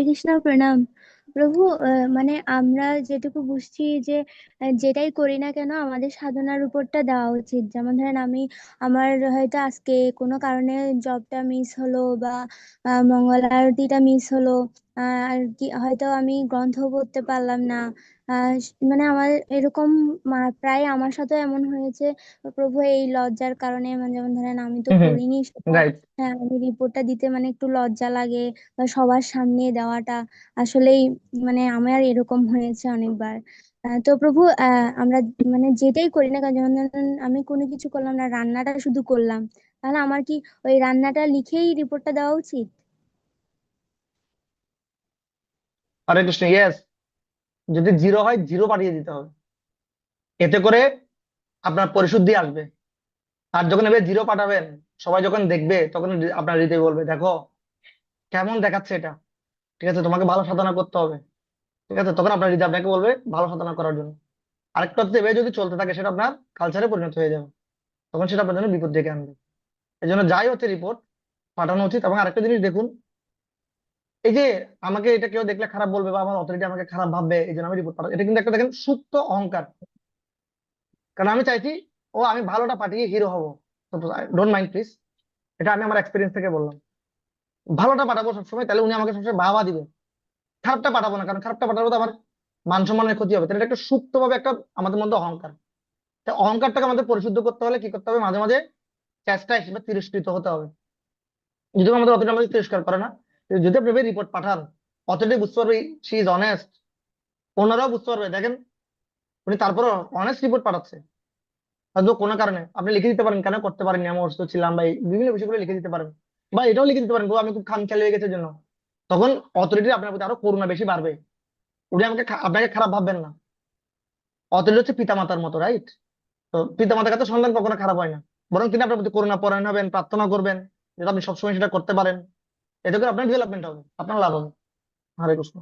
কৃষ্ণ, প্রণাম। প্রভু, মানে আমরা যেটুকু বুঝছি যে যেটাই করি না কেন আমাদের সাধনার উপরটা দেওয়া উচিত। যেমন ধরেন আমি, আমার হয়তো আজকে কোনো কারণে জবটা মিস হলো, বা মঙ্গল আরতিটা মিস হলো, আর কি হয়তো আমি গ্রন্থ পড়তে পারলাম না। মানে আমার এরকম প্রায় আমার সাথে এমন হয়েছে। প্রভু, এই লজ্জার কারণে, মানে যেমন ধরেন আমি তো হুম হুম। করিনি সেটা। রাইট। হ্যাঁ, আমি রিপোর্টটা দিতে মানে একটু লজ্জা লাগে, বা সবার সামনে দেওয়াটা আসলেই, মানে আমার এরকম হয়েছে অনেকবার। তো প্রভু, আমরা মানে যেটাই করি না কেন, যেমন ধরুন আমি কোনো কিছু করলাম না, রান্নাটা শুধু করলাম, তাহলে আমার কি ওই রান্নাটা লিখেই রিপোর্টটা দেওয়া উচিত? হরে কৃষ্ণ, ইয়েস। যদি জিরো হয়, জিরো পাঠিয়ে দিতে হবে। এতে করে আপনার পরিশুদ্ধি আসবে। আর যখন এবার জিরো পাঠাবেন, সবাই যখন দেখবে তখন আপনার হৃদয় বলবে, দেখো কেমন দেখাচ্ছে এটা। ঠিক আছে, তোমাকে ভালো সাধনা করতে হবে। ঠিক আছে, তখন আপনার হৃদয় আপনাকে বলবে ভালো সাধনা করার জন্য। আরেকটা হচ্ছে, এভাবে যদি চলতে থাকে সেটা আপনার কালচারে পরিণত হয়ে যাবে। তখন সেটা আপনার জন্য বিপদ ডেকে আনবে। এই জন্য যাই হচ্ছে রিপোর্ট পাঠানো উচিত। এবং আরেকটা জিনিস দেখুন, এই যে আমাকে এটা কেউ দেখলে খারাপ বলবে বা আমার অথরিটি আমাকে খারাপ ভাববে, এই জন্য আমি রিপোর্ট পাঠাবো, এটা কিন্তু একটা দেখেন সুপ্ত অহংকার। কারণ আমি চাইছি আমি ভালোটা পাঠিয়ে হিরো হবো। ডোন্ট মাইন্ড প্লিজ, এটা আমি আমার এক্সপিরিয়েন্স থেকে বললাম। ভালোটা পাঠাবো সবসময়, তাহলে উনি আমাকে সবসময় বাহবা দিবে। খারাপটা পাঠাবো না, কারণ খারাপটা পাঠাবো তো আমার মান সম্মানের ক্ষতি হবে। তাহলে এটা একটা সুপ্ত ভাবে একটা আমাদের মধ্যে অহংকার। তাই অহংকারটাকে আমাদের পরিশুদ্ধ করতে হলে কি করতে হবে? মাঝে মাঝে চেষ্টা হিসেবে তিরস্কৃত হতে হবে। যদি আমাদের অতটা আমাদের তিরস্কার করে না, যদি আপনি রিপোর্ট পাঠান, অতটাই বুঝতে পারবে সি ইজ অনেস্ট। ওনারাও বুঝতে পারবে, দেখেন উনি তারপরে অনেস্ট রিপোর্ট পাঠাচ্ছে। হয়তো কোনো কারণে আপনি লিখে দিতে পারেন, কেন করতে পারেননি, আমি অসুস্থ ছিলাম, বা এই বিভিন্ন বিষয়গুলো লিখে দিতে পারেন। বা এটাও লিখে দিতে পারেন, গো আমি খুব খামখেয়ালি হয়ে গেছে জন্য। তখন অথরিটি আপনার প্রতি আরো করুণা বেশি বাড়বে। উনি আপনাকে খারাপ ভাববেন না। অথরিটি হচ্ছে পিতামাতার মতো, রাইট? তো পিতামাতার কাছে সন্তান কখনো খারাপ হয় না। বরং তিনি আপনার প্রতি করুণা পরায়ণ হবেন, প্রার্থনা করবেন যাতে আপনি সবসময় সেটা করতে পারেন। এতে করে আপনার ডেভেলপমেন্ট হবে, আপনার লাভ হবে। হরে কৃষ্ণ।